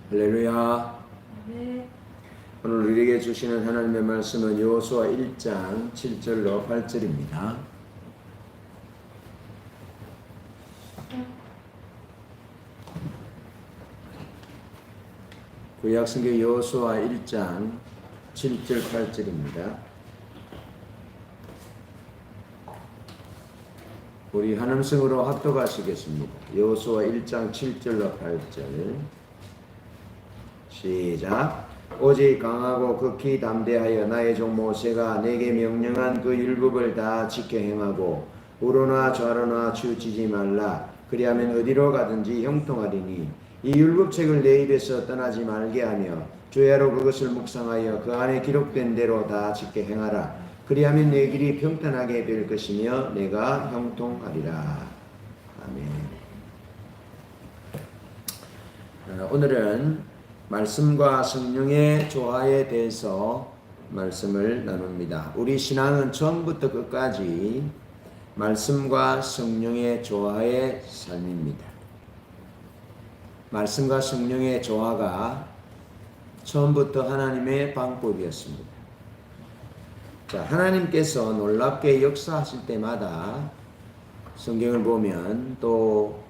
할렐루야. 네. 오늘 우리에게 주시는 하나님의 말씀은 여호수아 1장 7절로 8절입니다. 구약성경 여호수아 1장 7절 8절입니다. 우리 한음성으로 합독하시겠습니다. 여호수아 1장 7절로 8절 시작. 오직 강하고 극히 담대하여 나의 종 모세가 내게 명령한 그 율법을 다 지켜 행하고 우로나 좌로나 치우치지 말라. 그리하면 어디로 가든지 형통하리니 이 율법책을 내 입에서 떠나지 말게 하며 주야로 그것을 묵상하여 그 안에 기록된 대로 다 지켜 행하라. 그리하면 내 길이 평탄하게 될 것이며 내가 형통하리라. 아멘. 오늘은 말씀과 성령의 조화에 대해서 말씀을 나눕니다. 우리 신앙은 처음부터 끝까지 말씀과 성령의 조화의 삶입니다. 말씀과 성령의 조화가 처음부터 하나님의 방법이었습니다. 자, 하나님께서 놀랍게 역사하실 때마다 성경을 보면 또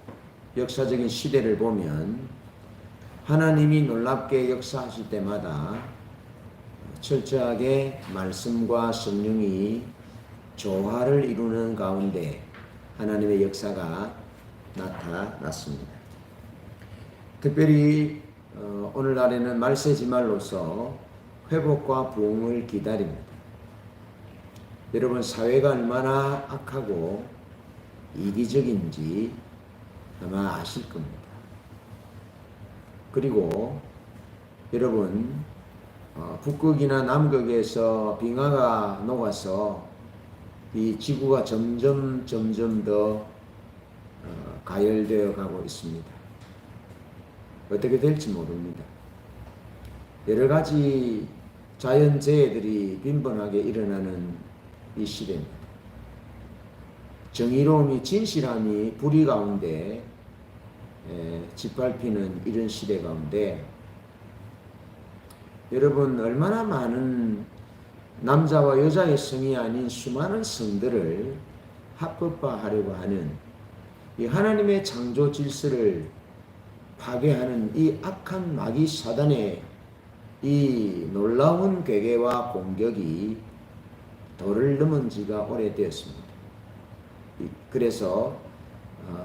역사적인 시대를 보면 하나님이 놀랍게 역사하실 때마다 철저하게 말씀과 성령이 조화를 이루는 가운데 하나님의 역사가 나타났습니다. 특별히 오늘날에는 말세지말로서 회복과 부흥을 기다립니다. 여러분, 사회가 얼마나 악하고 이기적인지 아마 아실 겁니다. 그리고 여러분, 북극이나 남극에서 빙하가 녹아서 이 지구가 점점 더 가열되어 가고 있습니다. 어떻게 될지 모릅니다. 여러 가지 자연재해들이 빈번하게 일어나는 이 시대입니다. 정의로움이, 진실함이 불의 가운데 짓밟히는 이런 시대 가운데 여러분, 얼마나 많은 남자와 여자의 성이 아닌 수많은 성들을 합법화하려고 하는 이 하나님의 창조 질서를 파괴하는 이 악한 마귀 사단의 이 놀라운 괴계와 공격이 도를 넘은 지가 오래되었습니다. 그래서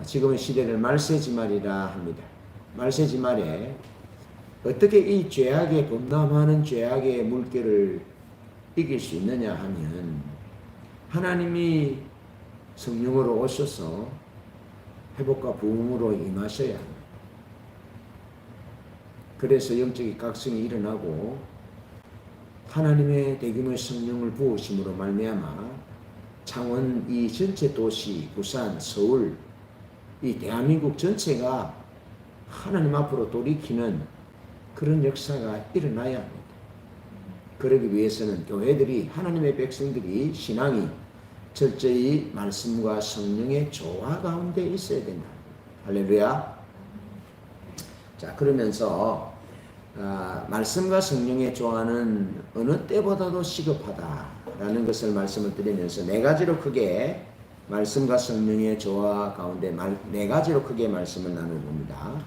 지금의 시대를 말세지말이라 합니다. 말세지말에 어떻게 이 죄악에 범람하는 죄악의 물결을 이길 수 있느냐 하면 하나님이 성령으로 오셔서 회복과 부흥으로 임하셔야 합니다. 그래서 영적인 각성이 일어나고 하나님의 대규모의 성령을 부으심으로 말미암아 창원 이 전체 도시, 부산, 서울, 이 대한민국 전체가 하나님 앞으로 돌이키는 그런 역사가 일어나야 합니다. 그러기 위해서는 교회들이, 하나님의 백성들이 신앙이 철저히 말씀과 성령의 조화 가운데 있어야 된다. 할렐루야. 자, 그러면서 말씀과 성령의 조화는 어느 때보다도 시급하다라는 것을 말씀을 드리면서 네 가지로 크게 말씀과 성령의 조화 가운데 네 가지로 크게 말씀을 나눠봅니다.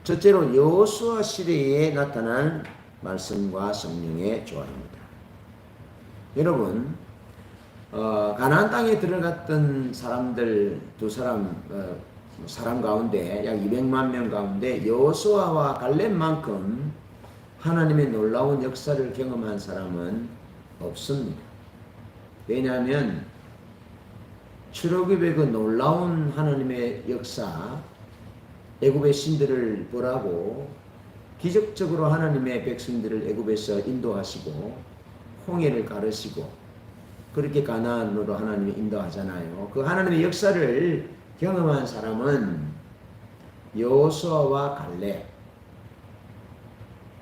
첫째로 여호수아 시대에 나타난 말씀과 성령의 조화입니다. 여러분, 가나안 땅에 들어갔던 사람들 사람 가운데 약 200만 명 가운데 여호수아와 갈렙만큼 하나님의 놀라운 역사를 경험한 사람은 없습니다. 왜냐하면 출애굽의 그 놀라운 하나님의 역사, 애굽의 신들을 벌하고 기적적으로 하나님의 백성들을 애굽에서 인도하시고 홍해를 가르시고 그렇게 가나안으로 하나님이 인도하잖아요. 그 하나님의 역사를 경험한 사람은 여호수아와 갈렙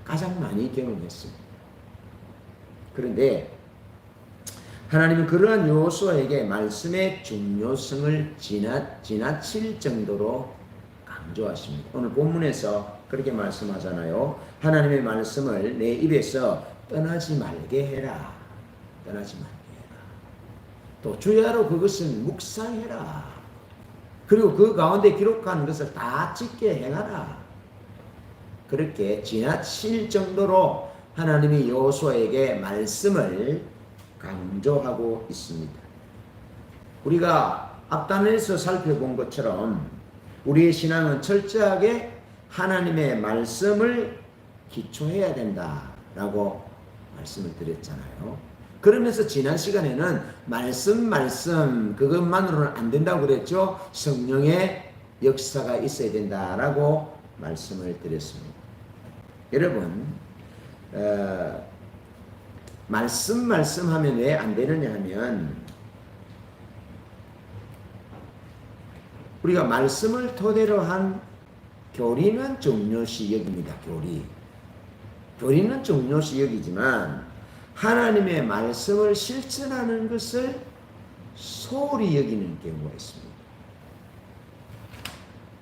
가장 많이 경험했습니다. 그런데 하나님은 그러한 여호수아에게 말씀의 중요성을 지나칠 정도로 강조하십니다. 오늘 본문에서 그렇게 말씀하잖아요. 하나님의 말씀을 내 입에서 떠나지 말게 해라. 떠나지 말게 해라. 또 주야로 그것을 묵상해라. 그리고 그 가운데 기록한 것을 다 짓게 행하라. 그렇게 지나칠 정도로 하나님이 여호수아에게 말씀을 강조하고 있습니다. 우리가 앞단에서 살펴본 것처럼 우리의 신앙은 철저하게 하나님의 말씀을 기초해야 된다라고 말씀을 드렸잖아요. 그러면서 지난 시간에는 말씀 그것만으로는 안 된다고 그랬죠. 성령의 역사가 있어야 된다라고 말씀을 드렸습니다. 여러분 말씀하면 왜 안 되느냐 하면 우리가 말씀을 토대로 한 교리는 중요시 여깁니다. 교리는 중요시 여기지만 하나님의 말씀을 실천하는 것을 소홀히 여기는 경우가 있습니다.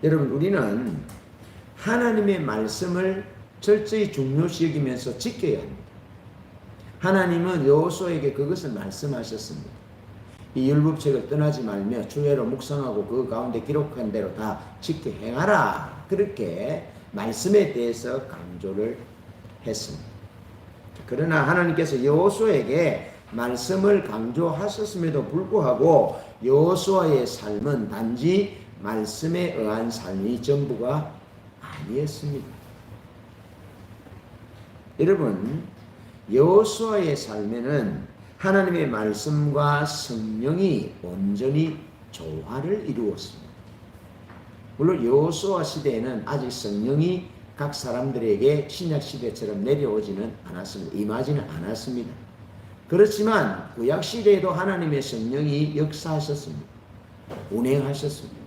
여러분 우리는 하나님의 말씀을 철저히 중요시 여기면서 지켜야 합니다. 하나님은 여호수아에게 그것을 말씀하셨습니다. 이 율법책을 떠나지 말며 주야로 묵상하고 그 가운데 기록한 대로 다 지켜 행하라. 그렇게 말씀에 대해서 강조를 했습니다. 그러나 하나님께서 여호수아에게 말씀을 강조하셨음에도 불구하고 여호수아의 삶은 단지 말씀에 의한 삶이 전부가 아니었습니다. 여러분 여호수아의 삶에는 하나님의 말씀과 성령이 온전히 조화를 이루었습니다. 물론 여호수아 시대에는 아직 성령이 각 사람들에게 신약 시대처럼 내려오지는 않았습니다. 임하지는 않았습니다. 그렇지만 구약 시대에도 하나님의 성령이 역사하셨습니다. 운행하셨습니다.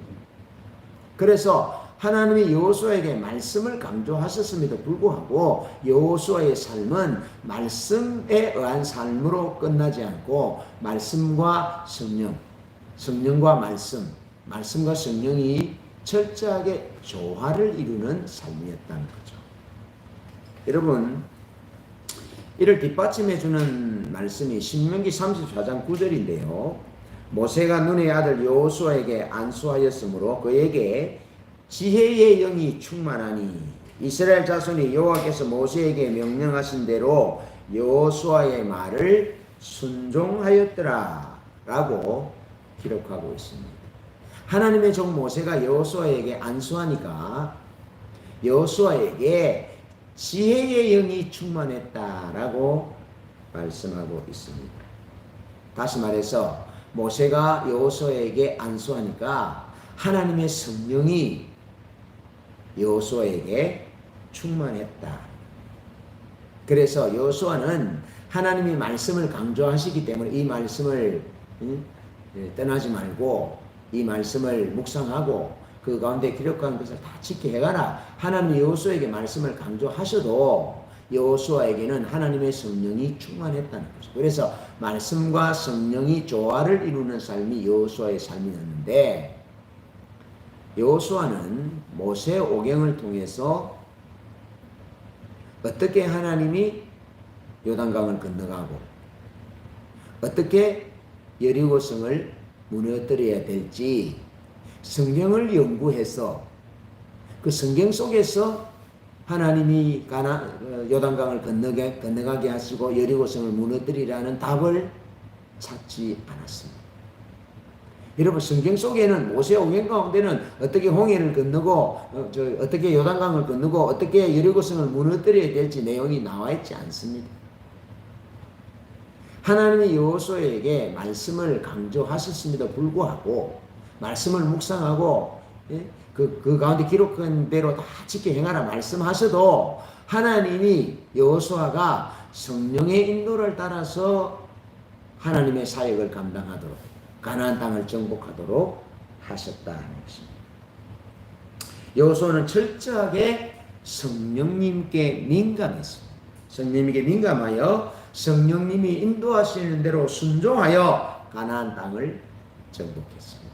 그래서 하나님이 여호수아에게 말씀을 강조하셨음에도 불구하고 여호수아의 삶은 말씀에 의한 삶으로 끝나지 않고 말씀과 성령, 성령과 말씀, 말씀과 성령이 철저하게 조화를 이루는 삶이었다는 거죠. 여러분, 이를 뒷받침해 주는 말씀이 신명기 34장 9절인데요. 모세가 눈의 아들 여호수아에게 안수하였으므로 그에게 지혜의 영이 충만하니 이스라엘 자손이 여호와께서 모세에게 명령하신 대로 여호수아의 말을 순종하였더라 라고 기록하고 있습니다. 하나님의 종 모세가 여호수아에게 안수하니까 여호수아에게 지혜의 영이 충만했다라고 말씀하고 있습니다. 다시 말해서 모세가 여호수아에게 안수하니까 하나님의 성령이 여호수아에게 충만했다. 그래서 여호수아는 하나님이 말씀을 강조하시기 때문에 이 말씀을 떠나지 말고 이 말씀을 묵상하고 그 가운데 기록한 것을 다 지켜 해가라. 하나님이 여호수아에게 말씀을 강조하셔도 여호수아에게는 하나님의 성령이 충만했다는 거죠. 그래서 말씀과 성령이 조화를 이루는 삶이 여호수아의 삶이었는데 여호수아는 모세 오경을 통해서 어떻게 하나님이 요단강을 건너가고 어떻게 여리고성을 무너뜨려야 될지 성경을 연구해서 그 성경 속에서 하나님이 요단강을 건너가게 하시고 여리고성을 무너뜨리라는 답을 찾지 않았습니다. 여러분 성경 속에는 모세 오경 가운데는 어떻게 홍해를 건너고 어떻게 요단강을 건너고 어떻게 여리고성을 무너뜨려야 될지 내용이 나와 있지 않습니다. 하나님이 여호수아에게 말씀을 강조하셨음에도 불구하고 말씀을 묵상하고 그 가운데 기록한 대로 다 지켜 행하라 말씀하셔도 하나님이 여호수아가 성령의 인도를 따라서 하나님의 사역을 감당하도록 가나안 땅을 정복하도록 하셨다는 것입니다. 여호수아는 철저하게 성령님께 민감했습니다. 성령님께 민감하여 성령님이 인도하시는 대로 순종하여 가나안 땅을 정복했습니다.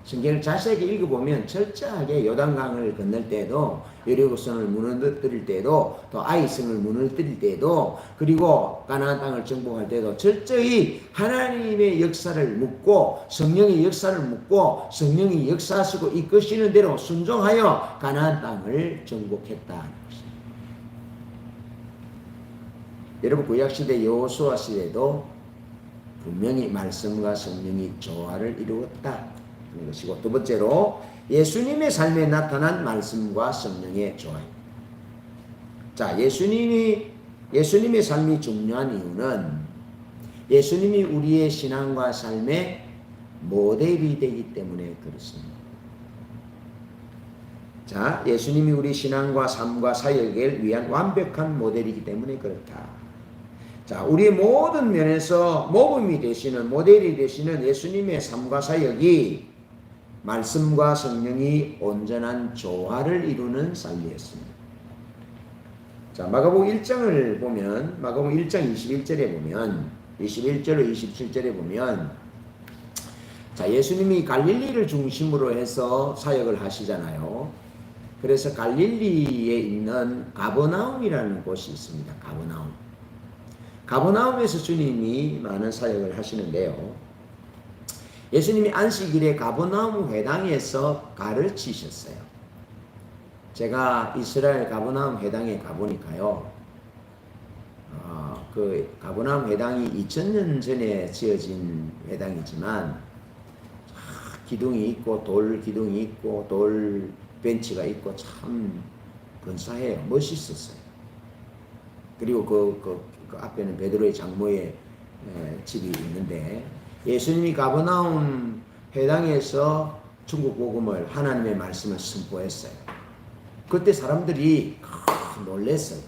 성경을 자세하게 읽어보면 철저하게 요단강을 건널 때도, 여리고성을 무너뜨릴 때도, 또 아이성을 무너뜨릴 때도, 그리고 가나안 땅을 정복할 때도 철저히 하나님의 역사를 묻고 성령의 역사를 묻고 성령이 역사하시고 이끄시는 대로 순종하여 가나안 땅을 정복했다는 것입니다. 여러분, 구약시대 여호수아 시대도 분명히 말씀과 성령이 조화를 이루었다 하는 것이고, 두 번째로 예수님의 삶에 나타난 말씀과 성령의 조화입니다. 자, 예수님의 삶이 중요한 이유는 예수님이 우리의 신앙과 삶의 모델이 되기 때문에 그렇습니다. 자, 예수님이 우리 신앙과 삶과 사역을 위한 완벽한 모델이기 때문에 그렇다. 자, 우리의 모든 면에서 모범이 되시는, 모델이 되시는 예수님의 삶과 사역이 말씀과 성령이 온전한 조화를 이루는 삶이었습니다. 자, 마가복음 1장을 보면, 마가복음 1장 21절에 보면, 21절로 27절에 보면, 자, 예수님이 갈릴리를 중심으로 해서 사역을 하시잖아요. 그래서 갈릴리에 있는 가버나움이라는 곳이 있습니다. 가버나움에서 주님이 많은 사역을 하시는데요. 예수님이 안식일에 가버나움 회당에서 가르치셨어요. 제가 이스라엘 가버나움 회당에 가보니까요. 그 가버나움 회당이 2000년 전에 지어진 회당이지만 기둥이 있고 돌 기둥이 있고 돌 벤치가 있고 참 근사해요. 멋있었어요. 그리고 그 앞에는 베드로의 장모의 집이 있는데, 예수님이 가버나움 회당에서 중국 복음을, 하나님의 말씀을 선포했어요. 그때 사람들이 놀랐어요.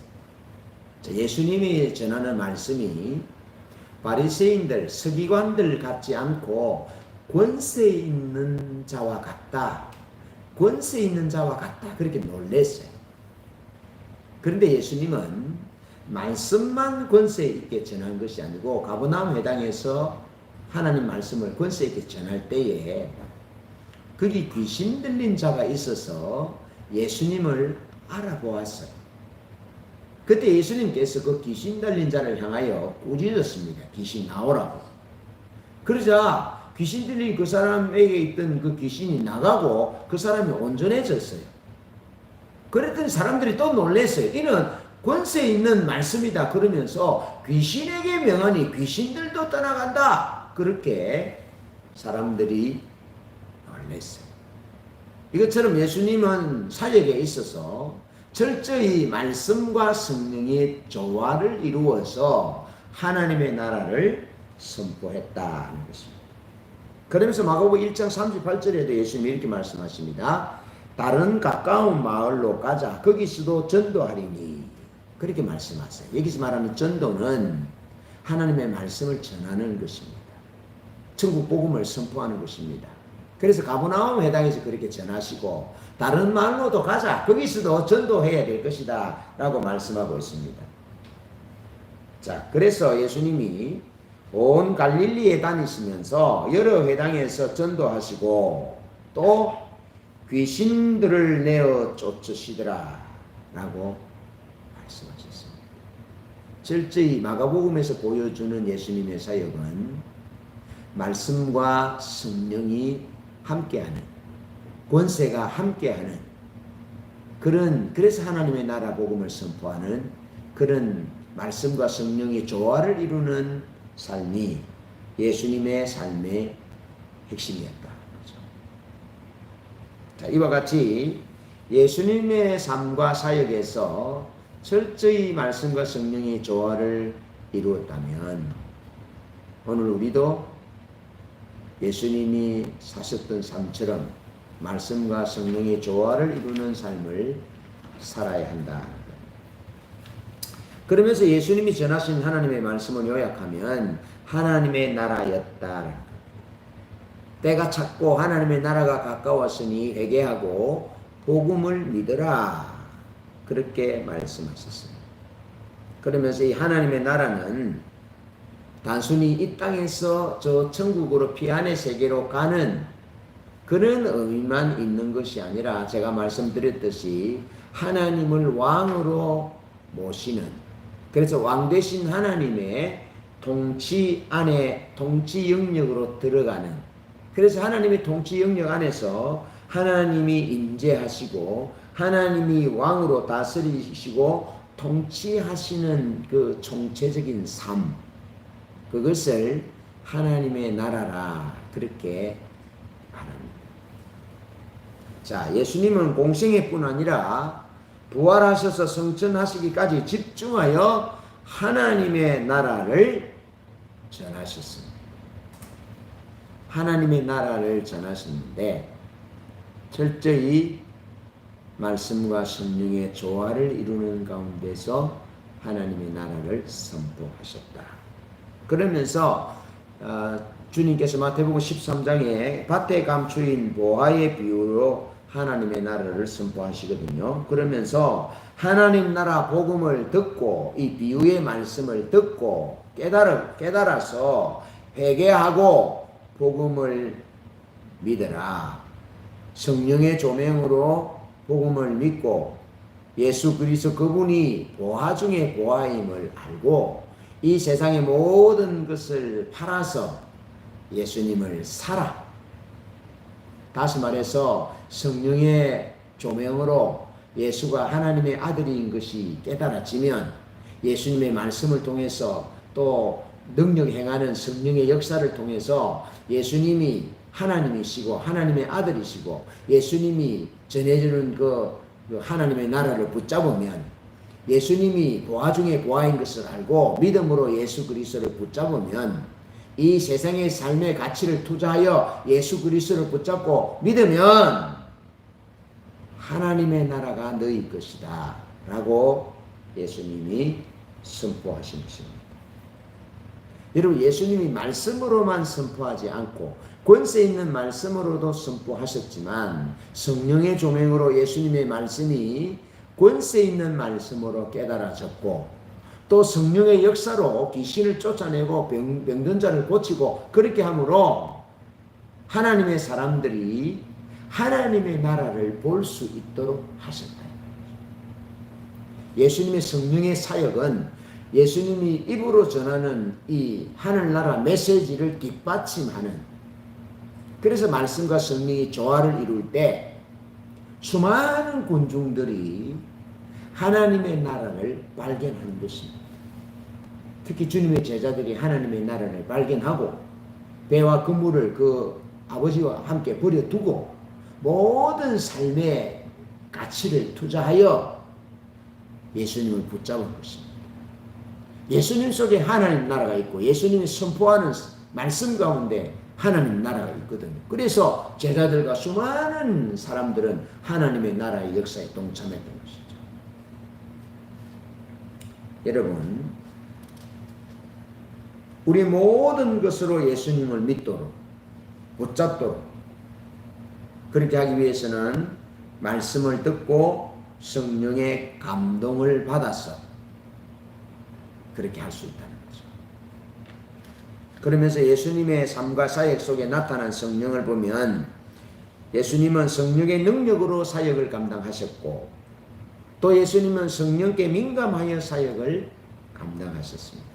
예수님이 전하는 말씀이 바리새인들, 서기관들 같지 않고 권세 있는 자와 같다. 권세 있는 자와 같다. 그렇게 놀랐어요. 그런데 예수님은 말씀만 권세 있게 전한 것이 아니고 가버나움 회당에서 하나님 말씀을 권세 있게 전할 때에 거기 귀신 들린 자가 있어서 예수님을 알아보았어요. 그때 예수님께서 그 귀신 들린 자를 향하여 꾸짖었습니다. 귀신 나오라고. 그러자 귀신 들린 그 사람에게 있던 그 귀신이 나가고 그 사람이 온전해졌어요. 그랬더니 사람들이 또 놀랐어요. 이는 권세 있는 말씀이다 그러면서 귀신에게 명하니 귀신들도 떠나간다. 그렇게 사람들이 놀랐어요. 이것처럼 예수님은 사역에 있어서 철저히 말씀과 성령의 조화를 이루어서 하나님의 나라를 선포했다는 것입니다. 그러면서 마가복음 1장 38절에도 예수님이 이렇게 말씀하십니다. 다른 가까운 마을로 가자. 거기서도 전도하리니. 그렇게 말씀하세요. 여기서 말하는 전도는 하나님의 말씀을 전하는 것입니다. 천국 복음을 선포하는 것입니다. 그래서 가버나움 회당에서 그렇게 전하시고, 다른 마을로도 가자. 거기서도 전도해야 될 것이다 라고 말씀하고 있습니다. 자, 그래서 예수님이 온 갈릴리에 다니시면서 여러 회당에서 전도하시고 또 귀신들을 내어 쫓으시더라 라고 말씀하셨습니다. 철저히 마가복음에서 보여주는 예수님의 사역은 말씀과 성령이 함께하는, 권세가 함께하는 그래서 하나님의 나라 복음을 선포하는 그런 말씀과 성령의 조화를 이루는 삶이 예수님의 삶의 핵심이었다. 자, 이와 같이 예수님의 삶과 사역에서 철저히 말씀과 성령의 조화를 이루었다면 오늘 우리도 예수님이 사셨던 삶처럼 말씀과 성령의 조화를 이루는 삶을 살아야 한다. 그러면서 예수님이 전하신 하나님의 말씀을 요약하면 하나님의 나라였다. 때가 찼고 하나님의 나라가 가까웠으니 회개하고 복음을 믿으라. 그렇게 말씀하셨습니다. 그러면서 이 하나님의 나라는 단순히 이 땅에서 저 천국으로 피안의 세계로 가는 그런 의미만 있는 것이 아니라 제가 말씀드렸듯이 하나님을 왕으로 모시는, 그래서 왕 되신 하나님의 통치 안에 통치 영역으로 들어가는, 그래서 하나님의 통치 영역 안에서 하나님이 임재하시고 하나님이 왕으로 다스리시고 통치하시는 그 총체적인 삶, 그것을 하나님의 나라라 그렇게 말합니다. 자, 예수님은 공생애뿐 아니라 부활하셔서 성천하시기까지 집중하여 하나님의 나라를 전하셨습니다. 하나님의 나라를 전하셨는데 철저히 말씀과 성령의 조화를 이루는 가운데서 하나님의 나라를 선포하셨다. 그러면서 주님께서 마태복음 13장에 밭에 감추인 보화의 비유로 하나님의 나라를 선포하시거든요. 그러면서 하나님 나라 복음을 듣고 이 비유의 말씀을 듣고 깨달아서 회개하고 복음을 믿어라. 성령의 조명으로 복음을 믿고 예수 그리스도 그분이 보화 중에 보화임을 알고 이 세상의 모든 것을 팔아서 예수님을 사라. 다시 말해서 성령의 조명으로 예수가 하나님의 아들인 것이 깨달아지면 예수님의 말씀을 통해서 또 능력 행하는 성령의 역사를 통해서 예수님이 하나님이시고 하나님의 아들이시고 예수님이 전해주는 그 하나님의 나라를 붙잡으면 예수님이 보화 중에 보화인 것을 알고 믿음으로 예수 그리스도를 붙잡으면 이 세상의 삶의 가치를 투자하여 예수 그리스도를 붙잡고 믿으면 하나님의 나라가 너희 것이다 라고 예수님이 선포하신 것입니다. 여러분, 예수님이 말씀으로만 선포하지 않고 권세 있는 말씀으로도 선포하셨지만 성령의 조명으로 예수님의 말씀이 권세 있는 말씀으로 깨달아졌고 또 성령의 역사로 귀신을 쫓아내고 병든 자를 고치고 그렇게 함으로 하나님의 사람들이 하나님의 나라를 볼 수 있도록 하셨다. 예수님의 성령의 사역은 예수님이 입으로 전하는 이 하늘나라 메시지를 뒷받침하는, 그래서 말씀과 성령이 조화를 이룰 때 수많은 군중들이 하나님의 나라를 발견하는 것입니다. 특히 주님의 제자들이 하나님의 나라를 발견하고 배와 그물을 그 아버지와 함께 버려두고 모든 삶의 가치를 투자하여 예수님을 붙잡은 것입니다. 예수님 속에 하나님 나라가 있고 예수님이 선포하는 말씀 가운데 하나님 나라가 있거든요. 그래서 제자들과 수많은 사람들은 하나님의 나라의 역사에 동참했던 것이죠. 여러분, 우리 모든 것으로 예수님을 믿도록 붙잡도록 그렇게 하기 위해서는 말씀을 듣고 성령의 감동을 받아서 그렇게 할 수 있다는 거죠. 그러면서 예수님의 삶과 사역 속에 나타난 성령을 보면 예수님은 성령의 능력으로 사역을 감당하셨고 또 예수님은 성령께 민감하여 사역을 감당하셨습니다.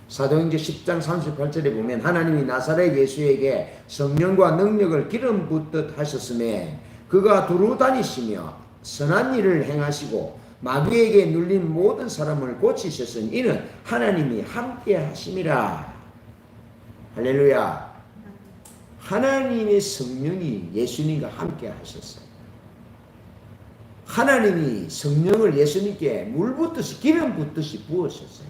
사도행전 10장 38절에 보면 하나님이 나사렛 예수에게 성령과 능력을 기름 붓듯 하셨음에 그가 두루 다니시며 선한 일을 행하시고 마귀에게 눌린 모든 사람을 고치셨으니 이는 하나님이 함께 하심이라. 할렐루야. 하나님의 성령이 예수님과 함께 하셨어요. 하나님이 성령을 예수님께 물 붓듯이 기름 붓듯이 부으셨어요.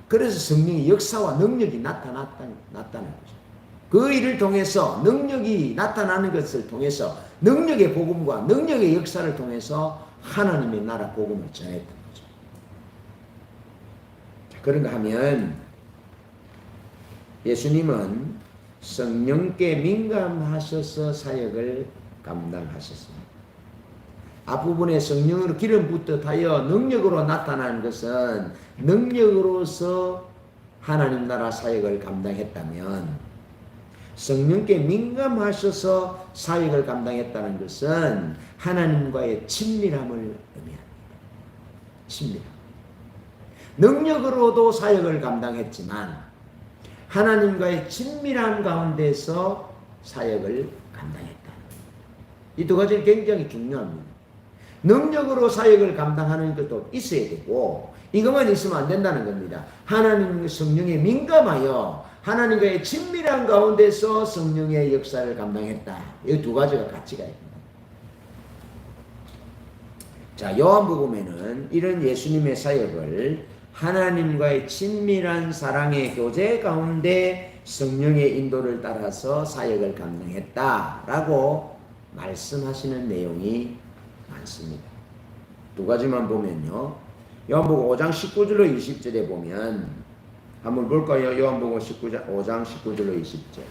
그래서 성령의 역사와 능력이 나타나는 거죠. 그 일을 통해서 능력이 나타나는 것을 통해서 능력의 복음과 능력의 역사를 통해서 하나님의 나라 복음을 전했던 거죠. 자, 그런가 하면 예수님은 성령께 민감하셔서 사역을 감당하셨습니다. 앞부분에 성령으로 기름 붓듯 하여 능력으로 나타나는 것은 능력으로서 하나님 나라 사역을 감당했다면 성령께 민감하셔서 사역을 감당했다는 것은 하나님과의 친밀함을 의미합니다. 친밀함. 능력으로도 사역을 감당했지만 하나님과의 친밀함 가운데서 사역을 감당했다. 이 두 가지는 굉장히 중요합니다. 능력으로 사역을 감당하는 것도 있어야 되고 이것만 있으면 안 된다는 겁니다. 하나님 성령에 민감하여 하나님과의 친밀한 가운데서 성령의 역사를 감당했다. 이 두 가지가 같이 가야 됩니다. 자, 요한복음에는 이런 예수님의 사역을 하나님과의 친밀한 사랑의 교제 가운데 성령의 인도를 따라서 사역을 감당했다라고 말씀하시는 내용이 많습니다. 두 가지만 보면요. 요한복음 5장 19절로 20절에 보면 한번 볼까요? 요한복음 5장 19절로 20절.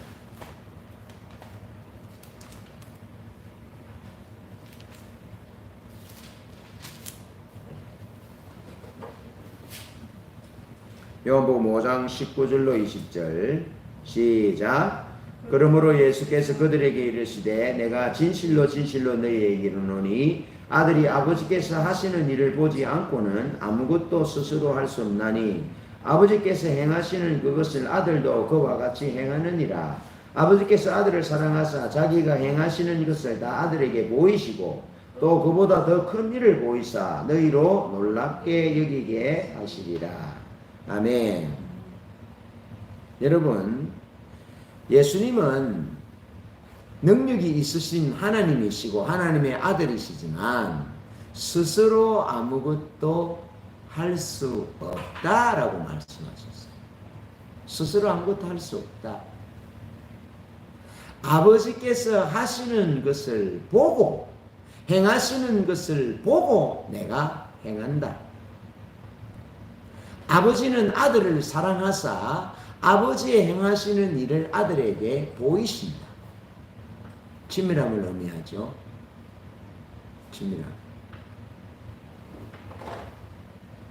요한복음 5장 19절로 20절 시작. 그러므로 예수께서 그들에게 이르시되 내가 진실로 진실로 너희에게 이르노니 아들이 아버지께서 하시는 일을 보지 않고는 아무것도 스스로 할 수 없나니 아버지께서 행하시는 그것을 아들도 그와 같이 행하느니라. 아버지께서 아들을 사랑하사 자기가 행하시는 것을 다 아들에게 보이시고 또 그보다 더 큰 일을 보이사 너희로 놀랍게 여기게 하시리라. 아멘. 여러분, 예수님은 능력이 있으신 하나님이시고 하나님의 아들이시지만 스스로 아무것도 할 수 없다라고 말씀하셨어요. 스스로 아무것도 할 수 없다. 아버지께서 하시는 것을 보고 행하시는 것을 보고 내가 행한다. 아버지는 아들을 사랑하사 아버지의 행하시는 일을 아들에게 보이신다. 친밀함을 의미하죠. 친밀함.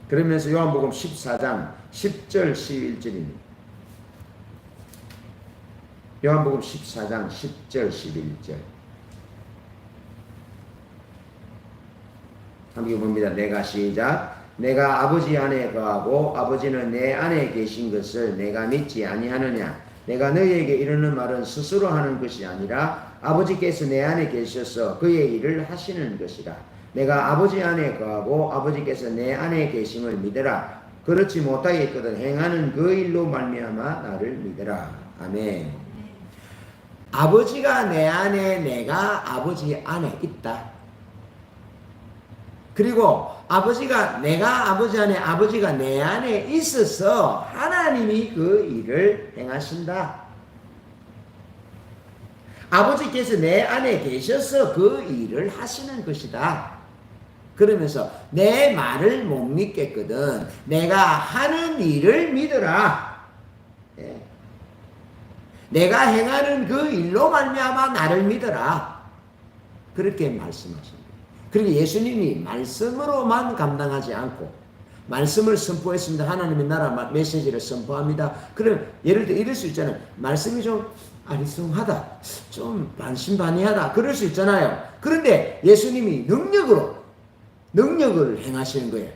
그러면서 요한복음 14장 10절 11절입니다. 요한복음 14장 10절 11절. 함께 봅니다. 내가 시작. 내가 아버지 안에 거하고 아버지는 내 안에 계신 것을 내가 믿지 아니하느냐. 내가 너희에게 이르는 말은 스스로 하는 것이 아니라 아버지께서 내 안에 계셔서 그의 일을 하시는 것이라. 내가 아버지 안에 거하고 아버지께서 내 안에 계심을 믿으라. 그렇지 못하겠거든 행하는 그 일로 말미암아 나를 믿으라. 아멘. 아버지가 내 안에 내가 아버지 안에 있다. 그리고 내가 아버지 안에 아버지가 내 안에 있어서 하나님이 그 일을 행하신다. 아버지께서 내 안에 계셔서 그 일을 하시는 것이다. 그러면서 내 말을 못 믿겠거든 내가 하는 일을 믿으라. 예. 내가 행하는 그 일로 말미암아 나를 믿으라. 그렇게 말씀하십니다. 그리고 예수님이 말씀으로만 감당하지 않고 말씀을 선포했습니다. 하나님의 나라 메시지를 선포합니다. 그럼 예를 들어 이럴 수 있잖아요. 말씀이 좀 아리송하다. 좀 반신반의하다. 그럴 수 있잖아요. 그런데 예수님이 능력을 행하시는 거예요.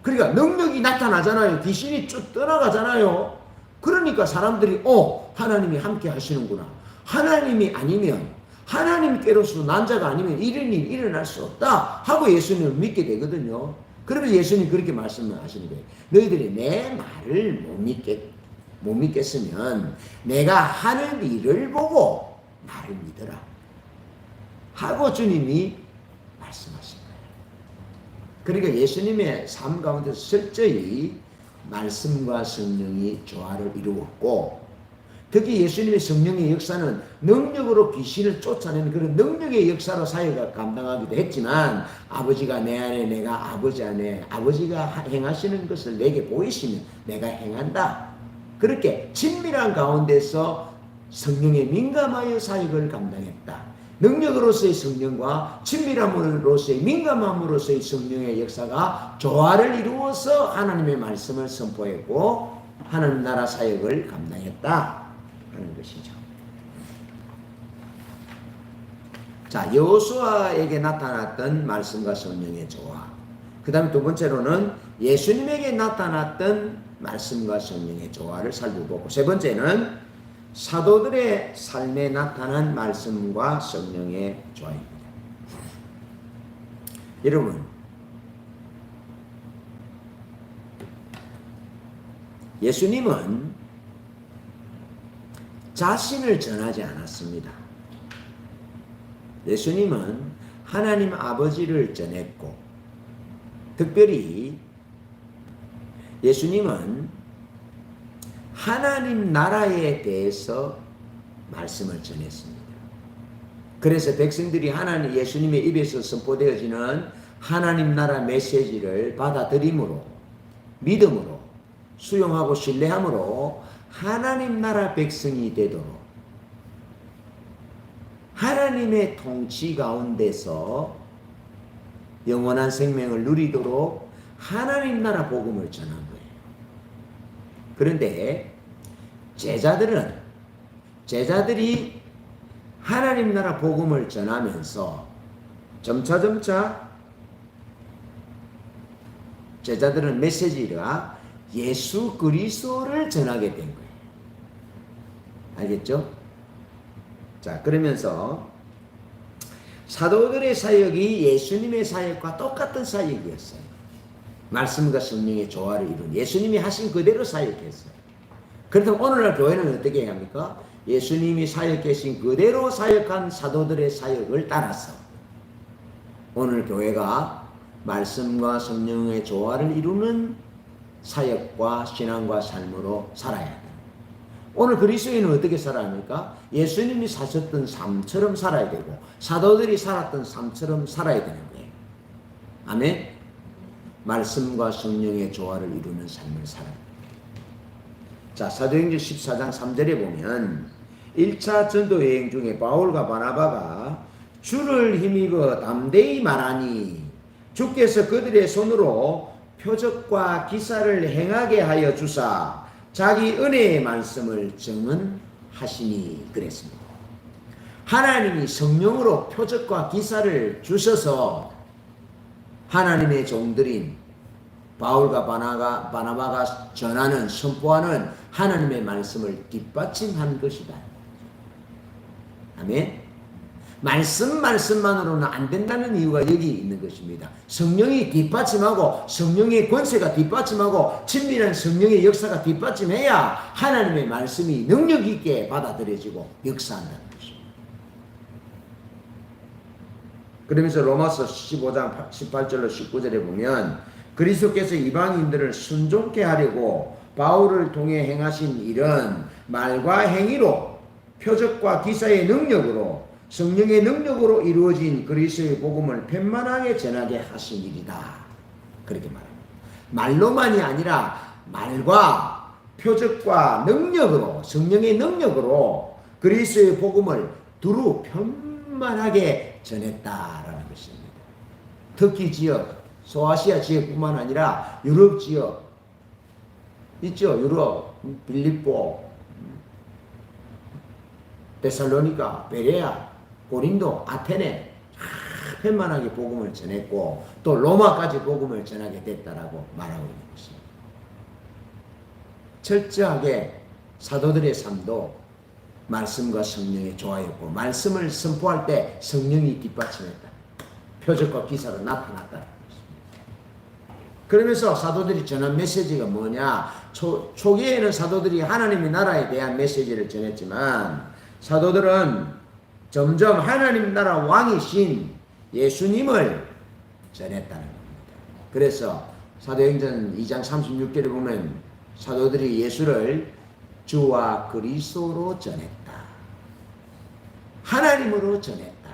그러니까 능력이 나타나잖아요. 귀신이 쭉 떠나가잖아요. 그러니까 사람들이 하나님이 함께 하시는구나. 하나님이 아니면 하나님께로서 난자가 아니면 이런 일이 일어날 수 없다 하고 예수님을 믿게 되거든요. 그러면서 예수님 그렇게 말씀을 하시는 거예요. 너희들이 내 말을 못 믿겠으면 내가 하는 일을 보고 나를 믿어라 하고 주님이 말씀하신 거예요. 그러니까 예수님의 삶 가운데서 철저히 말씀과 성령이 조화를 이루었고 특히 예수님의 성령의 역사는 능력으로 귀신을 쫓아내는 그런 능력의 역사로 사역을 감당하기도 했지만 아버지가 내 안에 내가 아버지 안에 아버지가 행하시는 것을 내게 보이시면 내가 행한다. 그렇게 친밀한 가운데서 성령에 민감하여 사역을 감당했다. 능력으로서의 성령과 친밀함으로서의 민감함으로서의 성령의 역사가 조화를 이루어서 하나님의 말씀을 선포했고 하나님 나라 사역을 감당했다 하는 것이죠. 자, 여호수아에게 나타났던 말씀과 성령의 조화. 그 다음에 두 번째로는 예수님에게 나타났던 말씀과 성령의 조화를 살펴보고, 세 번째는 사도들의 삶에 나타난 말씀과 성령의 조화입니다. 여러분, 예수님은 자신을 전하지 않았습니다. 예수님은 하나님 아버지를 전했고, 특별히 예수님은 하나님 나라에 대해서 말씀을 전했습니다. 그래서 백성들이 예수님의 입에서 선포되어지는 하나님 나라 메시지를 받아들임으로, 믿음으로, 수용하고 신뢰함으로 하나님 나라 백성이 되도록, 하나님의 통치 가운데서 영원한 생명을 누리도록 하나님 나라 복음을 전한 거예요. 그런데 제자들이 하나님 나라 복음을 전하면서 점차 제자들은 메시지가 예수 그리스도를 전하게 된 거예요. 알겠죠? 자, 그러면서 사도들의 사역이 예수님의 사역과 똑같은 사역이었어요. 말씀과 성령의 조화를 이룬, 예수님이 하신 그대로 사역했어요. 그렇다면 오늘날 교회는 어떻게 해야 합니까? 예수님이 사역하신 그대로 사역한 사도들의 사역을 따라서 오늘 교회가 말씀과 성령의 조화를 이루는 사역과 신앙과 삶으로 살아야 돼요. 오늘 그리스도인은 어떻게 살아야 합니까? 예수님이 사셨던 삶처럼 살아야 되고 사도들이 살았던 삶처럼 살아야 되는 거예요. 아멘? 말씀과 성령의 조화를 이루는 삶을 살아야 돼요. 자, 사도행전 14장 3절에 보면 1차 전도 여행 중에 바울과 바나바가 주를 힘입어 담대히 말하니 주께서 그들의 손으로 표적과 기사를 행하게 하여 주사 자기 은혜의 말씀을 증언하시니 그랬습니다. 하나님이 성령으로 표적과 기사를 주셔서 하나님의 종들인 바울과 바나바가 전하는, 선포하는 하나님의 말씀을 뒷받침한 것이다. 아멘. 말씀만으로는 안 된다는 이유가 여기 있는 것입니다. 성령이 뒷받침하고 성령의 권세가 뒷받침하고 친밀한 성령의 역사가 뒷받침해야 하나님의 말씀이 능력 있게 받아들여지고 역사한다는 것입니다. 그러면서 로마서 15장 18절로 19절에 보면 그리스도께서 이방인들을 순종케 하려고 바울을 통해 행하신 일은 말과 행위로 표적과 기사의 능력으로 성령의 능력으로 이루어진 그리스도의 복음을 편만하게 전하게 하신 일이다. 그렇게 말합니다. 말로만이 아니라 말과 표적과 능력으로, 성령의 능력으로 그리스도의 복음을 두루 편만하게 전했다라는 것입니다. 터키 지역, 소아시아 지역뿐만 아니라 유럽 지역 있죠. 유럽, 빌립보, 데살로니가, 베레아, 고린도, 아테네 편만하게 복음을 전했고 또 로마까지 복음을 전하게 됐다라고 말하고 있는 것입니다. 철저하게 사도들의 삶도 말씀과 성령의 조화였고 말씀을 선포할 때 성령이 뒷받침했다. 표적과 기사로 나타났다. 그러면서 사도들이 전한 메시지가 뭐냐? 초기에는 사도들이 하나님의 나라에 대한 메시지를 전했지만 사도들은 점점 하나님 나라 왕이신 예수님을 전했다는 겁니다. 그래서 사도행전 2장 36절에 보면 사도들이 예수를 주와 그리스도로 전했다. 하나님으로 전했다.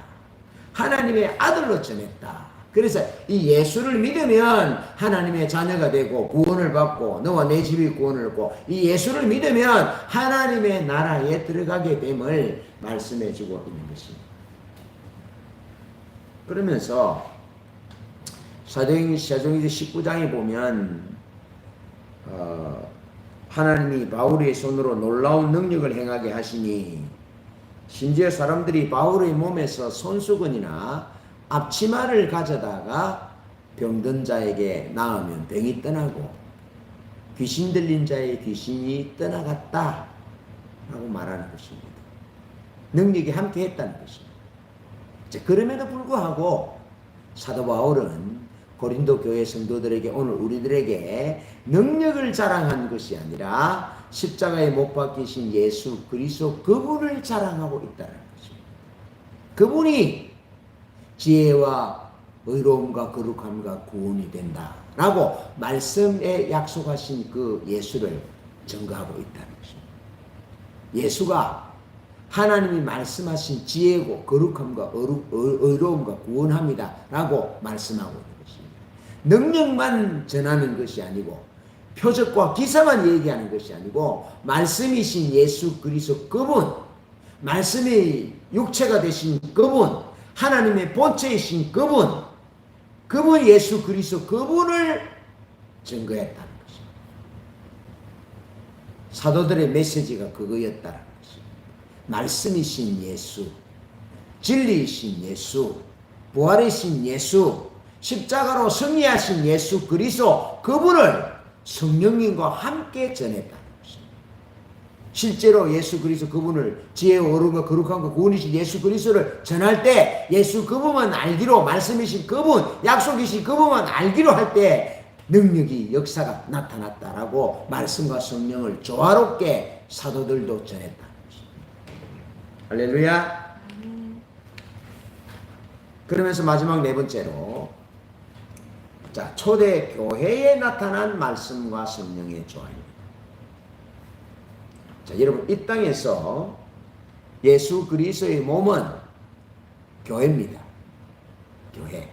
하나님의 아들로 전했다. 그래서 이 예수를 믿으면 하나님의 자녀가 되고 구원을 받고 너와 내 집이 구원을 얻고 이 예수를 믿으면 하나님의 나라에 들어가게 됨을 말씀해 주고 있는 것입니다. 그러면서 사도행전 19장에 보면 하나님이 바울의 손으로 놀라운 능력을 행하게 하시니 심지어 사람들이 바울의 몸에서 손수건이나 앞치마를 가져다가 병든 자에게 나으면 병이 떠나고 귀신 들린 자의 귀신이 떠나갔다 라고 말하는 것입니다. 능력이 함께 했다는 것입니다. 그럼에도 불구하고 사도 바울은 고린도 교회 성도들에게, 오늘 우리들에게 능력을 자랑한 것이 아니라 십자가에 못 박히신 예수 그리스도 그분을 자랑하고 있다는 것입니다. 그분이 지혜와 의로움과 거룩함과 구원이 된다라고 말씀에 약속하신 그 예수를 증거하고 있다는 것입니다. 예수가 하나님이 말씀하신 지혜고 거룩함과 의로움과 구원합니다 라고 말씀하고 있는 것입니다. 능력만 전하는 것이 아니고 표적과 기사만 얘기하는 것이 아니고 말씀이신 예수 그리스도 그분, 말씀의 육체가 되신 그분, 하나님의 본체이신 그분, 그분 예수 그리스도 그분을 증거했다는 것입니다. 사도들의 메시지가 그거였다는 것입니다. 말씀이신 예수, 진리이신 예수, 부활이신 예수, 십자가로 승리하신 예수 그리스도 그분을 성령님과 함께 전했다는 것입니다. 실제로 예수 그리스도 그분을 지혜와 의로움과 거룩함과 구원이신 예수 그리스도를 전할 때 예수 그분만 알기로, 말씀이신 그분, 약속이신 그분만 알기로 할 때 능력이, 역사가 나타났다라고 말씀과 성령을 조화롭게 사도들도 전했다. 할렐루야. 그러면서 마지막 네 번째로, 자, 초대 교회에 나타난 말씀과 성령의 조화입니다. 자, 여러분, 이 땅에서 예수 그리스도의 몸은 교회입니다. 교회.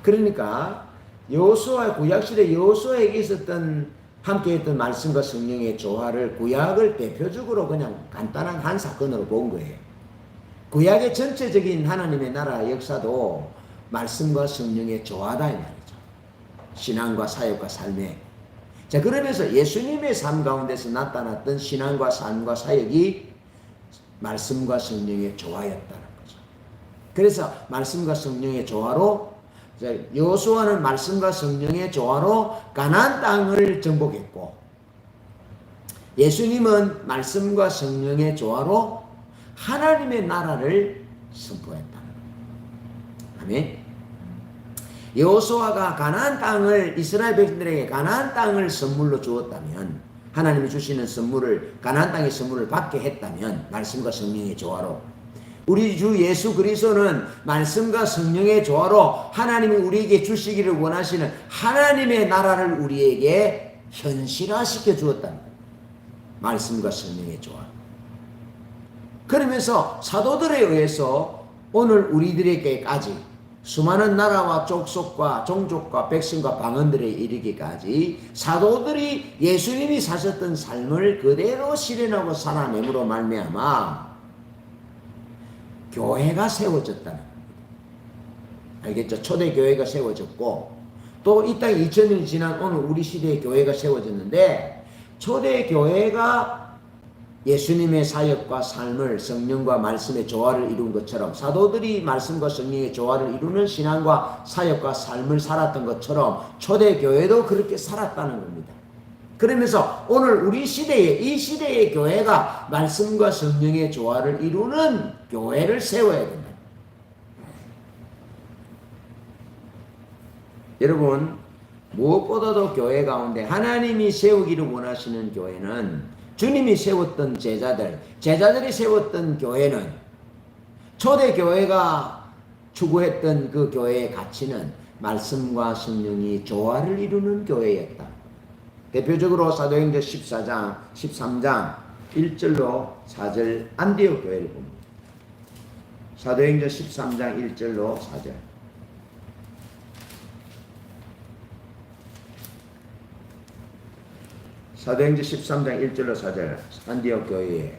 그러니까 여호수아, 구약시대 여호수아에게 있었던 함께했던 말씀과 성령의 조화를, 구약을 대표적으로 그냥 간단한 한 사건으로 본 거예요. 구약의 전체적인 하나님의 나라 역사도 말씀과 성령의 조화다 이 말이죠. 신앙과 사역과 삶에. 자, 그러면서 예수님의 삶 가운데서 나타났던 신앙과 삶과 사역이 말씀과 성령의 조화였다는 거죠. 그래서 말씀과 성령의 조화로, 여호수아는 말씀과 성령의 조화로 가나안 땅을 정복했고, 예수님은 말씀과 성령의 조화로 하나님의 나라를 선포했다는 거예요. 아멘. 여호수아가 가나안 땅을, 이스라엘 백성들에게 가나안 땅을 선물로 주었다면, 하나님이 주시는 선물을, 가나안 땅의 선물을 받게 했다면, 말씀과 성령의 조화로, 우리 주 예수 그리스도는 말씀과 성령의 조화로 하나님이 우리에게 주시기를 원하시는 하나님의 나라를 우리에게 현실화시켜 주었다는 거예요. 말씀과 성령의 조화. 그러면서 사도들에 의해서 오늘 우리들에게까지 수많은 나라와 족속과 종족과 백성과 방언들에 이르기까지 사도들이 예수님이 사셨던 삶을 그대로 실현하고 살아냄으로 말미암아 교회가 세워졌다는 겁니다. 알겠죠? 초대교회가 세워졌고, 또 이 땅에 2000년이 지난 오늘 우리 시대의 교회가 세워졌는데, 초대교회가 예수님의 사역과 삶을 성령과 말씀의 조화를 이룬 것처럼, 사도들이 말씀과 성령의 조화를 이루는 신앙과 사역과 삶을 살았던 것처럼 초대교회도 그렇게 살았다는 겁니다. 그러면서 오늘 우리 시대에, 이 시대의 교회가 말씀과 성령의 조화를 이루는 교회를 세워야 된다. 여러분, 무엇보다도 교회 가운데 하나님이 세우기를 원하시는 교회는, 주님이 세웠던 제자들이 세웠던 교회는, 초대교회가 추구했던 그 교회의 가치는 말씀과 성령이 조화를 이루는 교회였다. 대표적으로 사도행전 13장 1절로 4절 안디옥 교회를 봅니다. 사도행전 13장 1절로 4절. 사도행전 13장 1절로 4절 안디옥 교회에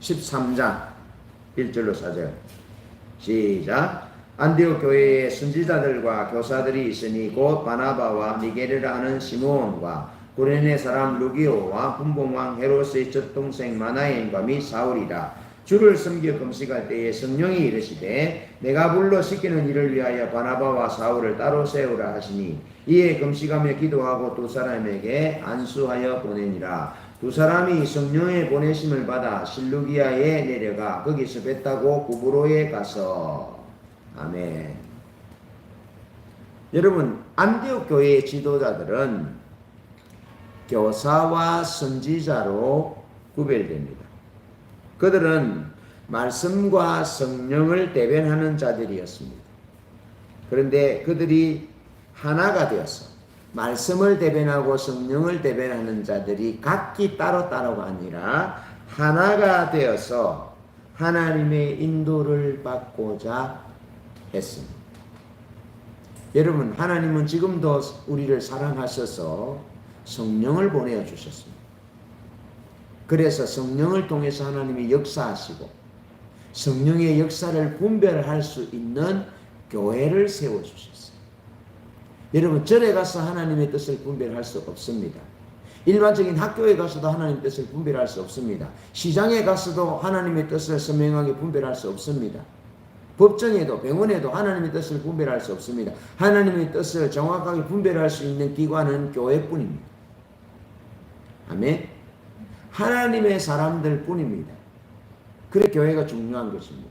13장 1절로 4절 시작. 안디옥 교회에 선지자들과 교사들이 있으니 곧 바나바와 미게르라 하는 시므온과 구레네 사람 루기오와 분봉왕 헤롯의 젖동생 마나엔과 및 사울이라. 주를 섬겨 금식할 때에 성령이 이르시되 내가 불러 시키는 일을 위하여 바나바와 사울을 따로 세우라 하시니 이에 금식하며 기도하고 두 사람에게 안수하여 보내니라. 두 사람이 성령의 보내심을 받아 실루기아에 내려가 거기서 배 타고 구브로에 가서. 아멘. 여러분, 안디옥 교회의 지도자들은 교사와 선지자로 구별됩니다. 그들은 말씀과 성령을 대변하는 자들이었습니다. 그런데 그들이 하나가 되어서 말씀을 대변하고 성령을 대변하는 자들이 각기 따로따로가 아니라 하나가 되어서 하나님의 인도를 받고자 했습니다. 여러분, 하나님은 지금도 우리를 사랑하셔서 성령을 보내주셨습니다. 그래서 성령을 통해서 하나님이 역사하시고 성령의 역사를 분별할 수 있는 교회를 세워주셨어요. 여러분, 절에 가서 하나님의 뜻을 분별할 수 없습니다. 일반적인 학교에 가서도 하나님의 뜻을 분별할 수 없습니다. 시장에 가서도 하나님의 뜻을 선명하게 분별할 수 없습니다. 법정에도 병원에도 하나님의 뜻을 분별할 수 없습니다. 하나님의 뜻을 정확하게 분별할 수 있는 기관은 교회뿐입니다. 아멘. 하나님의 사람들 뿐입니다. 그래 교회가 중요한 것입니다.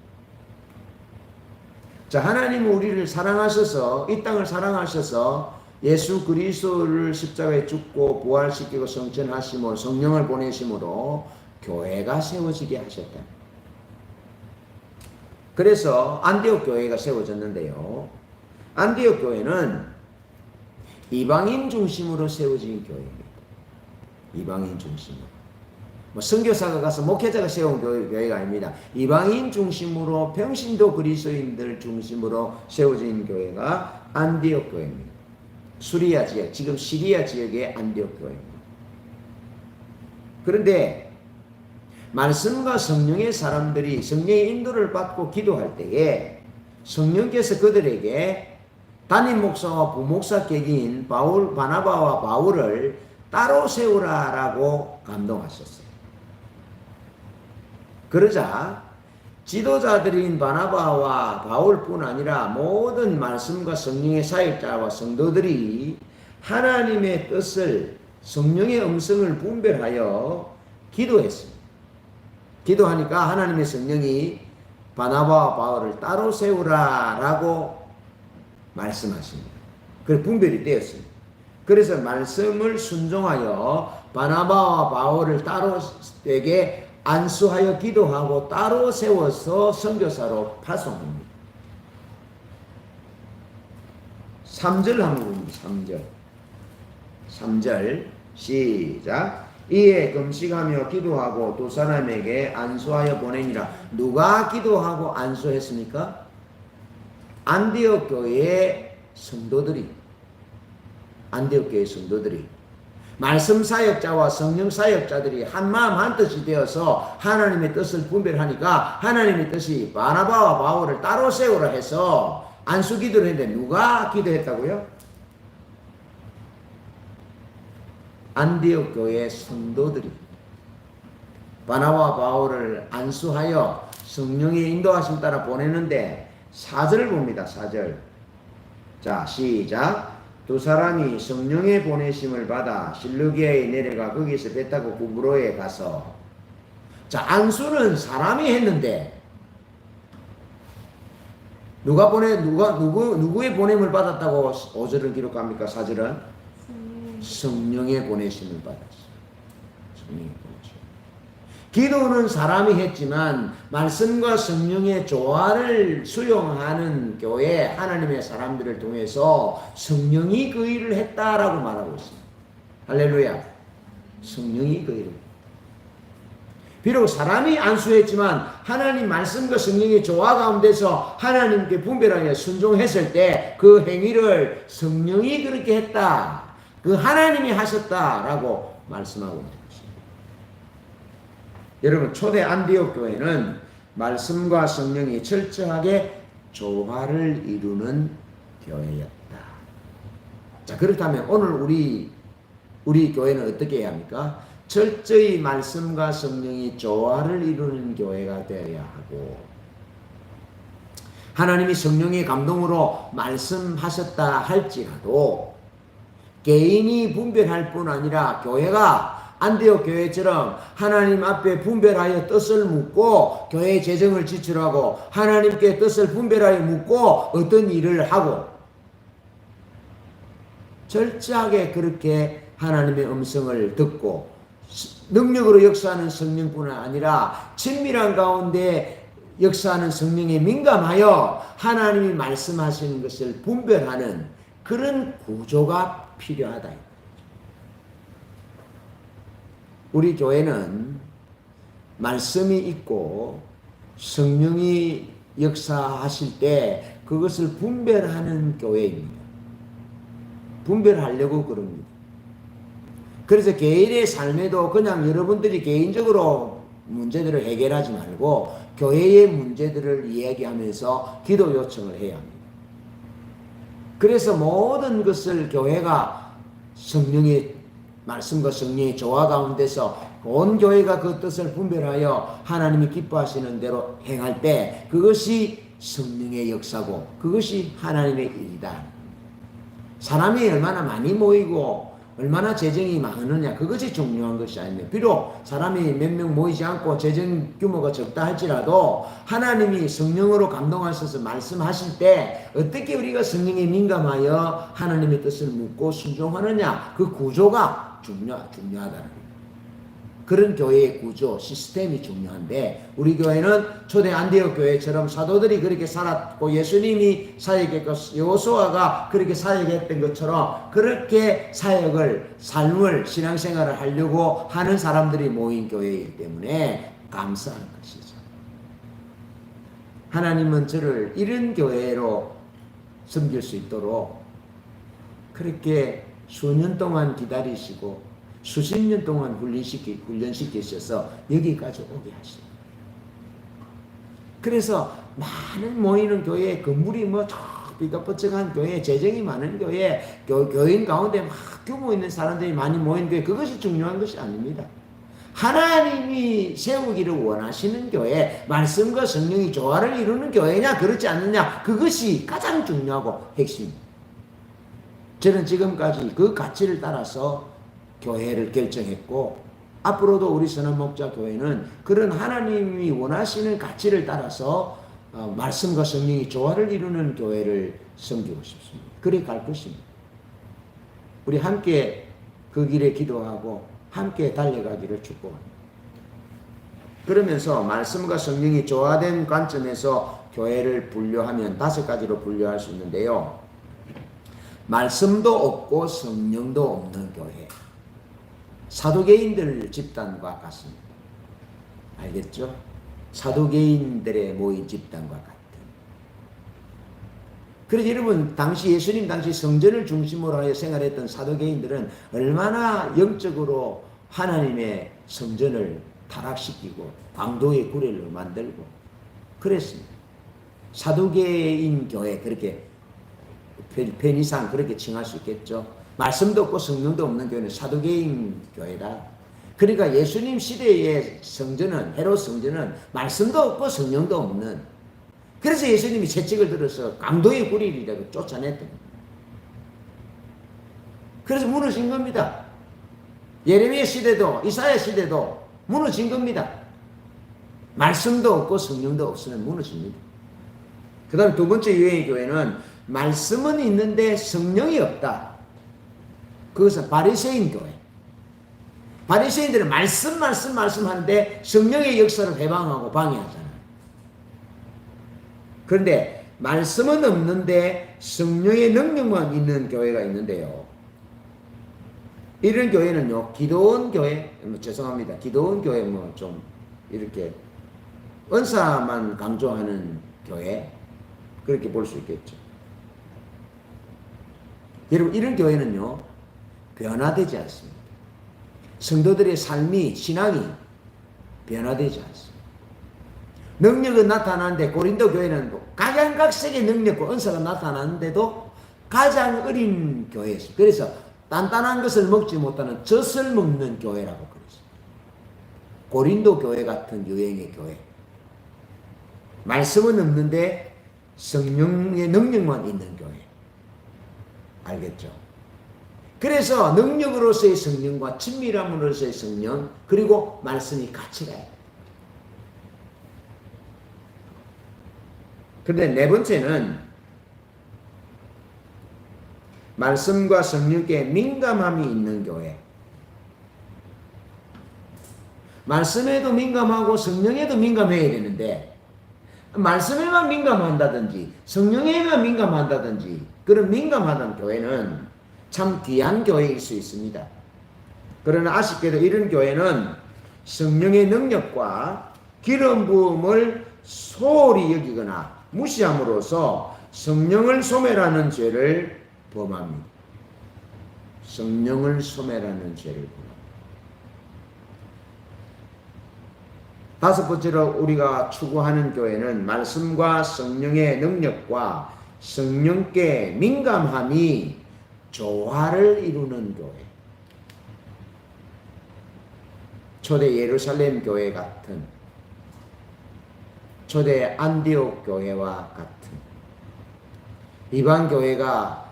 자, 하나님은 우리를 사랑하셔서 이 땅을 사랑하셔서 예수 그리스도를 십자가에 죽고 부활시키고 성천하심으로 성령을 보내심으로 교회가 세워지게 하셨다. 그래서 안디옥 교회가 세워졌는데요. 안디옥 교회는 이방인 중심으로 세워진 교회입니다. 이방인 중심으로. 선교사가 가서 목회자가 세운 교회가 아닙니다. 이방인 중심으로 평신도 그리스도인들 중심으로 세워진 교회가 안디옥 교회입니다. 수리아 지역, 지금 시리아 지역의 안디옥 교회입니다. 그런데 말씀과 성령의 사람들이 성령의 인도를 받고 기도할 때에 성령께서 그들에게 담임 목사와 부목사 격인 바나바와 바울을 따로 세우라라고 감동하셨어요. 그러자 지도자들인 바나바와 바울뿐 아니라 모든 말씀과 성령의 사역자와 성도들이 하나님의 뜻을, 성령의 음성을 분별하여 기도했습니다. 기도하니까 하나님의 성령이 바나바와 바울을 따로 세우라라고 말씀하십니다. 그래서 분별이 되었습니다. 그래서 말씀을 순종하여 바나바와 바울을 따로 되게 안수하여 기도하고 따로 세워서 선교사로 파송합니다. 3절 한번 봅니다. 3절 시작. 이에 금식하며 기도하고 두 사람에게 안수하여 보내니라. 누가 기도하고 안수했습니까? 안디옥 교회의 성도들이, 안디옥 교회의 성도들이, 말씀 사역자와 성령 사역자들이 한마음 한뜻이 되어서 하나님의 뜻을 분별하니까 하나님의 뜻이 바나바와 바울을 따로 세우라 해서 안수 기도를 했는데 누가 기도했다고요? 안디옥 교회의 성도들이 바나바와 바울을 안수하여 성령의 인도하심 따라 보내는데 4절을 봅니다. 4절. 자, 시작. 두 사람이 성령의 보내심을 받아 실루기아에 내려가 거기서 배 타고 구브로에 가서. 자, 안수는 사람이 했는데 누구의 보냄을 받았다고 5절을 기록합니까? 4절은 성령의 보내심을 받았어요. 성령의 보내심. 기도는 사람이 했지만 말씀과 성령의 조화를 수용하는 교회 하나님의 사람들을 통해서 성령이 그 일을 했다라고 말하고 있습니다. 할렐루야. 성령이 그 일을. 비록 사람이 안수했지만 하나님 말씀과 성령의 조화 가운데서 하나님께 분별하여 순종했을 때 그 행위를 성령이 그렇게 했다. 그 하나님이 하셨다라고 말씀하고 있는 것입니다. 여러분, 초대 안디옥 교회는 말씀과 성령이 철저하게 조화를 이루는 교회였다. 자, 그렇다면 오늘 우리 교회는 어떻게 해야 합니까? 철저히 말씀과 성령이 조화를 이루는 교회가 되어야 하고, 하나님이 성령의 감동으로 말씀하셨다 할지라도 개인이 분별할 뿐 아니라 교회가 안디옥 교회처럼 하나님 앞에 분별하여 뜻을 묻고 교회 재정을 지출하고 하나님께 뜻을 분별하여 묻고 어떤 일을 하고 철저하게 그렇게 하나님의 음성을 듣고 능력으로 역사하는 성령뿐 아니라 친밀한 가운데 역사하는 성령에 민감하여 하나님이 말씀하시는 것을 분별하는 그런 구조가 필요하다. 우리 교회는 말씀이 있고 성령이 역사하실 때 그것을 분별하는 교회입니다. 분별하려고 그럽니다. 그래서 개인의 삶에도 그냥 여러분들이 개인적으로 문제들을 해결하지 말고 교회의 문제들을 이야기하면서 기도 요청을 해야 합니다. 그래서 모든 것을 교회가 성령의 말씀과 성령의 조화 가운데서 온 교회가 그 뜻을 분별하여 하나님이 기뻐하시는 대로 행할 때 그것이 성령의 역사고 그것이 하나님의 일이다. 사람이 얼마나 많이 모이고 얼마나 재정이 많으냐 그것이 중요한 것이 아닙니다. 비록 사람이 몇 명 모이지 않고 재정 규모가 적다 할지라도 하나님이 성령으로 감동하셔서 말씀하실 때 어떻게 우리가 성령에 민감하여 하나님의 뜻을 묻고 순종하느냐 그 구조가 중요하다는 그런 교회의 구조, 시스템이 중요한데 우리 교회는 초대 안디옥 교회처럼 사도들이 그렇게 살았고 예수님이 사역했고 여호수아가 그렇게 사역했던 것처럼 그렇게 사역을, 삶을, 신앙생활을 하려고 하는 사람들이 모인 교회이기 때문에 감사한 것이죠. 하나님은 저를 이런 교회로 섬길 수 있도록 그렇게 수년 동안 기다리시고 수십 년 동안 훈련시키셔서 여기까지 오게 하시고 그래서 많은 모이는 교회 건물이 뭐 삐까뻔쩍한 교회 재정이 많은 교회 교인 가운데 막 규모 있는 사람들이 많이 모이는 교회 그것이 중요한 것이 아닙니다. 하나님이 세우기를 원하시는 교회 말씀과 성령이 조화를 이루는 교회냐 그렇지 않느냐 그것이 가장 중요하고 핵심입니다. 저는 지금까지 그 가치를 따라서 교회를 결정했고 앞으로도 우리 선한 목자 교회는 그런 하나님이 원하시는 가치를 따라서 말씀과 성령이 조화를 이루는 교회를 섬기고 싶습니다. 그래 갈 것입니다. 우리 함께 그 길에 기도하고 함께 달려가기를 축복합니다. 그러면서 말씀과 성령이 조화된 관점에서 교회를 분류하면 5가지로 분류할 수 있는데요. 말씀도 없고 성령도 없는 교회. 사도개인들 집단과 같습니다. 알겠죠? 사도개인들의 모인 집단과 같은. 그래서 여러분 당시 예수님 당시 성전을 중심으로 하여 생활했던 사도개인들은 얼마나 영적으로 하나님의 성전을 타락시키고 광도의 구례를 만들고 그랬습니다. 사도개인 교회 그렇게 편의상 그렇게 칭할 수 있겠죠. 말씀도 없고 성령도 없는 교회는 사도개인 교회다. 그러니까 예수님 시대의 성전은 헤롯 성전은 말씀도 없고 성령도 없는 그래서 예수님이 채찍을 들어서 강도의 구리라고 쫓아냈던 그래서 무너진 겁니다. 예레미야 시대도 이사야 시대도 무너진 겁니다. 말씀도 없고 성령도 없으면 무너집니다. 그 다음 두 번째 유형의 교회는 말씀은 있는데 성령이 없다. 그것은 바리새인 교회. 바리새인들은 말씀하는데 성령의 역사를 해방하고 방해하잖아요. 그런데 말씀은 없는데 성령의 능력만 있는 교회가 있는데요. 이런 교회는요, 기도원 교회, 죄송합니다. 기도원 교회 좀 이렇게 은사만 강조하는 교회 그렇게 볼 수 있겠죠. 여러분 이런 교회는요 변화되지 않습니다. 성도들의 삶이 신앙이 변화되지 않습니다. 능력은 나타나는데 고린도 교회는 각양각색의 능력과 은사가 나타나는데도 가장 어린 교회였습니다. 그래서 단단한 것을 먹지 못하는 젖을 먹는 교회라고 그랬어요. 고린도 교회 같은 유행의 교회. 말씀은 없는데 성령의 능력만 있는 교회. 알겠죠? 그래서 능력으로서의 성령과 친밀함으로서의 성령, 그리고 말씀이 같이 가요. 그런데 네 번째는 말씀과 성령께 민감함이 있는 교회. 말씀에도 민감하고 성령에도 민감해야 되는데 말씀에만 민감한다든지 성령에만 민감한다든지 그런 민감하던 교회는 참 귀한 교회일 수 있습니다. 그러나 아쉽게도 이런 교회는 성령의 능력과 기름 부음을 소홀히 여기거나 무시함으로써 성령을 소멸하는 죄를 범합니다. 성령을 소멸하는 죄를 범합니다. 다섯 번째로 우리가 추구하는 교회는 말씀과 성령의 능력과 성령께 민감함이 조화를 이루는 교회. 초대 예루살렘 교회 같은, 초대 안디옥 교회와 같은, 이방 교회가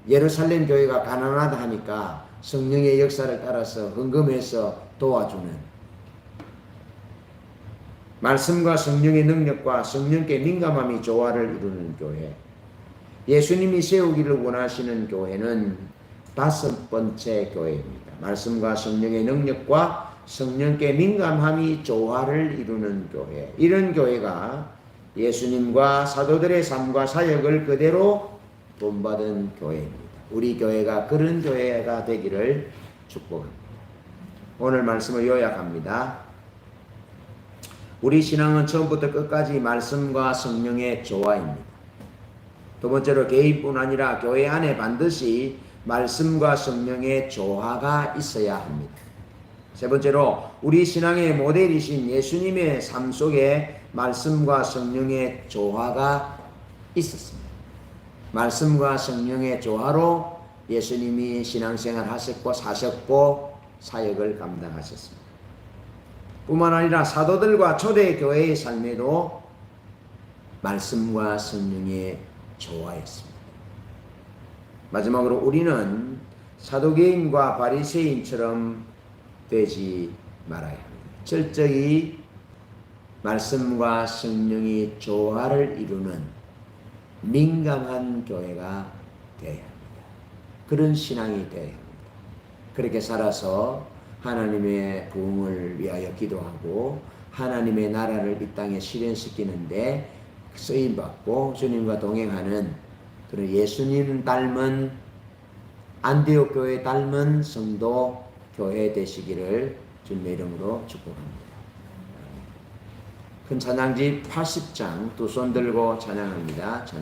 예루살렘 교회가 가난하다 하니까 성령의 역사를 따라서 헌금해서 도와주는, 말씀과 성령의 능력과 성령께 민감함이 조화를 이루는 교회. 예수님이 세우기를 원하시는 교회는 다섯 번째 교회입니다. 말씀과 성령의 능력과 성령께 민감함이 조화를 이루는 교회. 이런 교회가 예수님과 사도들의 삶과 사역을 그대로 본받은 교회입니다. 우리 교회가 그런 교회가 되기를 축복합니다. 오늘 말씀을 요약합니다. 우리 신앙은 처음부터 끝까지 말씀과 성령의 조화입니다. 두 번째로 개인뿐 아니라 교회 안에 반드시 말씀과 성령의 조화가 있어야 합니다. 세 번째로 우리 신앙의 모델이신 예수님의 삶 속에 말씀과 성령의 조화가 있었습니다. 말씀과 성령의 조화로 예수님이 신앙생활 하셨고 사셨고 사역을 감당하셨습니다. 뿐만 아니라 사도들과 초대교회의 삶에도 말씀과 성령의 조화였습니다. 마지막으로 우리는 사도개인과 바리새인처럼 되지 말아야 합니다. 철저히 말씀과 성령의 조화를 이루는 민감한 교회가 되어야 합니다. 그런 신앙이 되어야 합니다. 그렇게 살아서 하나님의 부흥을 위하여 기도하고 하나님의 나라를 이 땅에 실현시키는데 쓰임받고 주님과 동행하는 그런 예수님 닮은 안디옥 교회 닮은 성도 교회 되시기를 주님의 이름으로 축복합니다. 큰 찬양집 80장 두 손 들고 찬양합니다. 찬양.